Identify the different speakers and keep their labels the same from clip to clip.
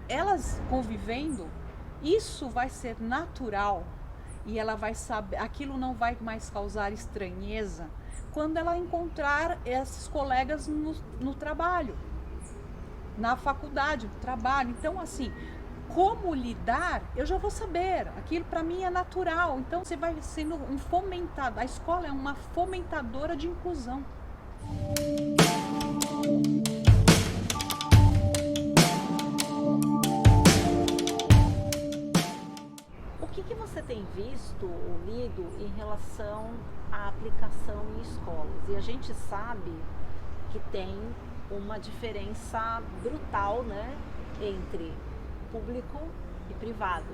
Speaker 1: elas convivendo, isso vai ser natural e ela vai saber, aquilo não vai mais causar estranheza quando ela encontrar esses colegas no trabalho, na faculdade, no trabalho. Então, assim, como lidar, eu já vou saber. Aquilo para mim é natural. Então, você vai sendo um fomentador. A escola é uma fomentadora de inclusão.
Speaker 2: O que você tem visto ou lido em relação à aplicação em escolas? E a gente sabe que tem uma diferença brutal, né, entre público e privado.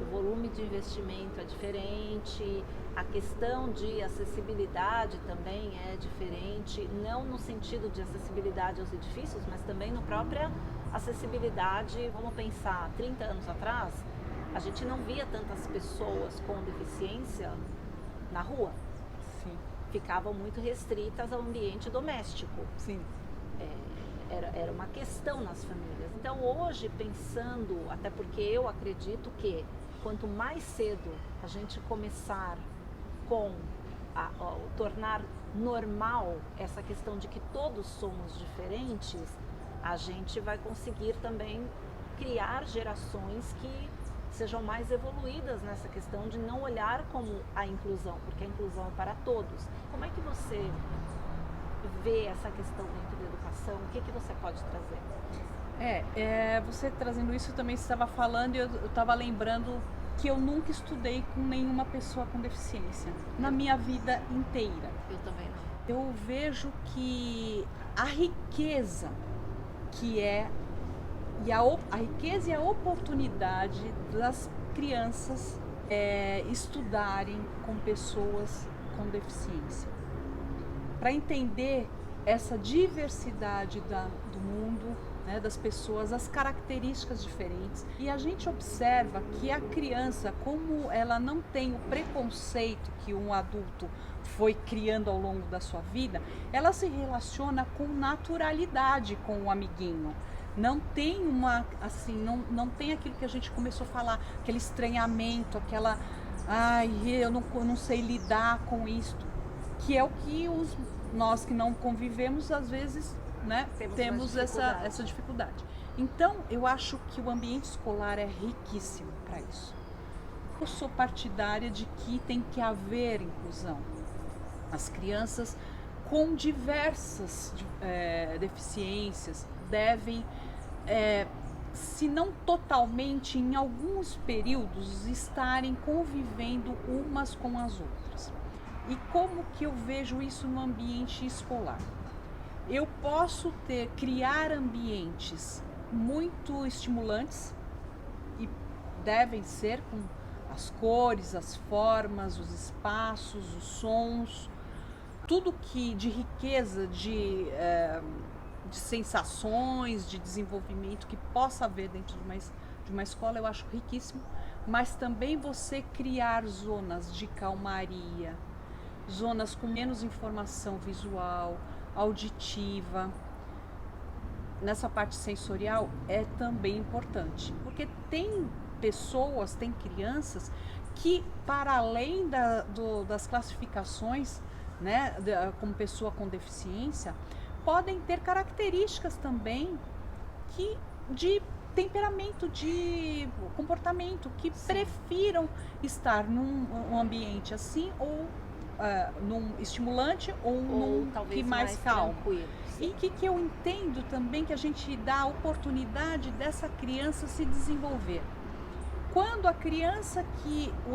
Speaker 2: O volume de investimento é diferente, a questão de acessibilidade também é diferente, não no sentido de acessibilidade aos edifícios, mas também na própria acessibilidade. Vamos pensar, 30 anos atrás, a gente não via tantas pessoas com deficiência na rua.
Speaker 1: Sim.
Speaker 2: Ficavam muito restritas ao ambiente doméstico.
Speaker 1: Sim.
Speaker 2: Era uma questão nas famílias. Então hoje, pensando, até porque eu acredito que quanto mais cedo a gente começar com tornar normal essa questão de que todos somos diferentes, a gente vai conseguir também criar gerações que sejam mais evoluídas nessa questão de não olhar como a inclusão, porque a inclusão é para todos. Como é que você vê essa questão dentro da educação? O que você pode trazer?
Speaker 1: Você trazendo isso também estava falando e eu estava lembrando que eu nunca estudei com nenhuma pessoa com deficiência na minha vida inteira.
Speaker 2: Eu também não.
Speaker 1: Eu vejo que a riqueza que é a riqueza e a oportunidade das crianças estudarem com pessoas com deficiência. Para entender essa diversidade do mundo, né, das pessoas, as características diferentes. E a gente observa que a criança, como ela não tem o preconceito que um adulto foi criando ao longo da sua vida, ela se relaciona com naturalidade com o amiguinho. Não tem não tem aquilo que a gente começou a falar, aquele estranhamento, aquela, eu não sei lidar com isto, que é o que nós que não convivemos, às vezes, né, temos essa dificuldade. Então, eu acho que o ambiente escolar é riquíssimo para isso. Eu sou partidária de que tem que haver inclusão. As crianças com diversas deficiências devem, se não totalmente, em alguns períodos, estarem convivendo umas com as outras. E como que eu vejo isso no ambiente escolar? Eu posso criar ambientes muito estimulantes e devem ser com as cores, as formas, os espaços, os sons, tudo que de riqueza, de sensações, de desenvolvimento que possa haver dentro de uma escola, eu acho riquíssimo. Mas também você criar zonas de calmaria, zonas com menos informação visual, auditiva, nessa parte sensorial é também importante, porque tem pessoas, tem crianças que, para além das classificações, né, como pessoa com deficiência, podem ter características também de temperamento, de comportamento, que prefiram estar num ambiente assim, ou num estimulante, ou num
Speaker 2: talvez
Speaker 1: mais calmo.
Speaker 2: Tranquilo.
Speaker 1: E que eu entendo também que a gente dá a oportunidade dessa criança se desenvolver. Quando a criança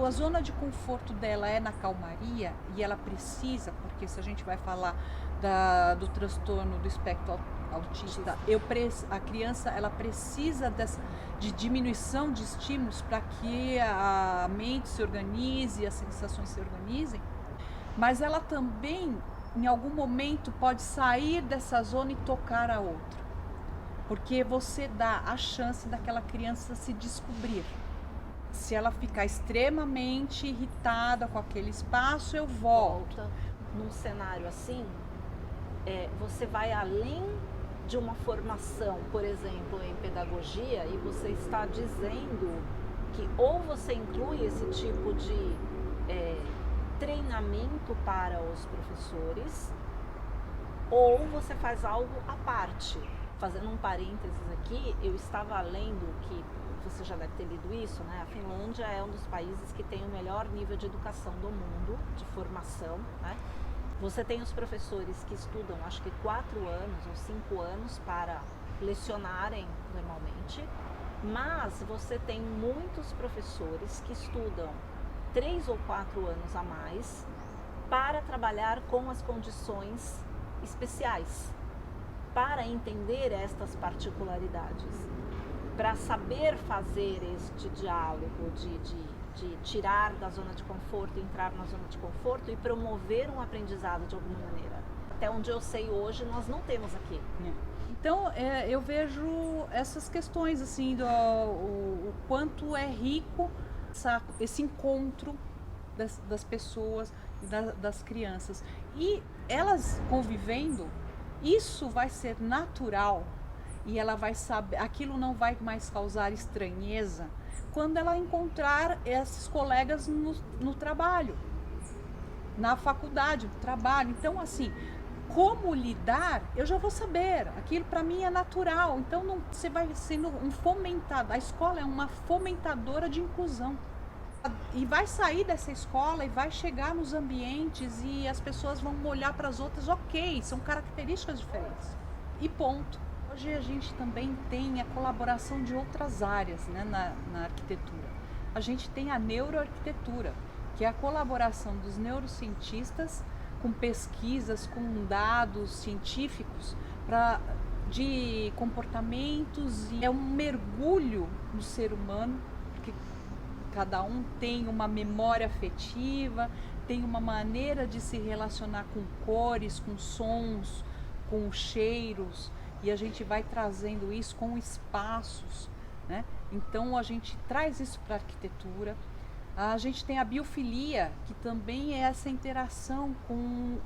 Speaker 1: a zona de conforto dela é na calmaria, e ela precisa, porque se a gente vai falar do transtorno do espectro autista, a criança ela precisa de diminuição de estímulos para que a mente se organize, as sensações se organizem, mas ela também, em algum momento, pode sair dessa zona e tocar a outra, porque você dá a chance daquela criança se descobrir. Se ela ficar extremamente irritada com aquele espaço, eu volto.
Speaker 2: Num cenário assim, você vai além de uma formação, por exemplo, em pedagogia, e você está dizendo que ou você inclui esse tipo de treinamento para os professores, ou você faz algo à parte. Fazendo um parênteses aqui, eu estava lendo que, você já deve ter lido isso, né? A Finlândia é um dos países que tem o melhor nível de educação do mundo, de formação, né? Você tem os professores que estudam, acho que 4 anos ou 5 anos para lecionarem normalmente, mas você tem muitos professores que estudam 3 ou 4 anos a mais para trabalhar com as condições especiais, para entender estas particularidades, para saber fazer este diálogo de tirar da zona de conforto, entrar na zona de conforto e promover um aprendizado de alguma maneira. Até onde eu sei hoje, nós não temos aqui.
Speaker 1: Então, eu vejo essas questões, assim, o quanto é rico esse encontro das pessoas, das crianças. E elas convivendo, isso vai ser natural e ela vai saber, aquilo não vai mais causar estranheza quando ela encontrar esses colegas no trabalho, na faculdade, no trabalho. Então, assim, como lidar, eu já vou saber. Aquilo para mim é natural. Então, você vai sendo um fomentador. A escola é uma fomentadora de inclusão. E vai sair dessa escola e vai chegar nos ambientes e as pessoas vão olhar para as outras, ok, são características diferentes. E ponto. Hoje a gente também tem a colaboração de outras áreas, né, na arquitetura. A gente tem a neuroarquitetura, que é a colaboração dos neurocientistas com pesquisas, com dados científicos de comportamentos. E é um mergulho no ser humano, porque cada um tem uma memória afetiva, tem uma maneira de se relacionar com cores, com sons, com cheiros, e a gente vai trazendo isso com espaços, né? Então a gente traz isso para a arquitetura. A gente tem a biofilia, que também é essa interação com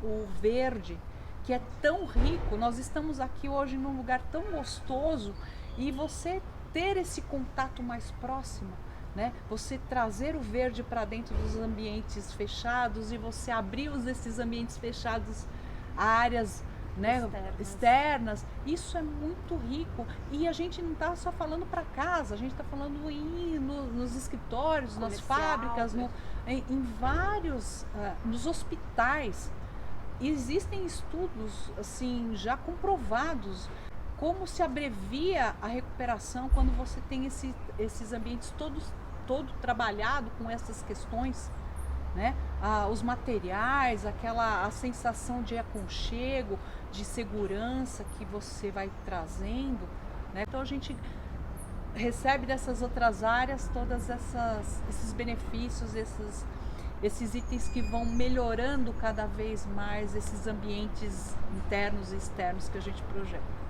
Speaker 1: o verde, que é tão rico. Nós estamos aqui hoje num lugar tão gostoso, e você ter esse contato mais próximo, né? Você trazer o verde para dentro dos ambientes fechados e você abrir esses ambientes fechados a áreas, né, externas. Isso é muito rico, e a gente não está só falando para casa, a gente está falando nos escritórios, nas fábricas, em vários, nos hospitais. Existem estudos assim já comprovados como se abrevia a recuperação quando você tem esses ambientes todo trabalhado com essas questões, né? Os materiais, a sensação de aconchego, de segurança que você vai trazendo, né? Então a gente recebe dessas outras áreas todas esses benefícios, esses itens que vão melhorando cada vez mais esses ambientes internos e externos que a gente projeta.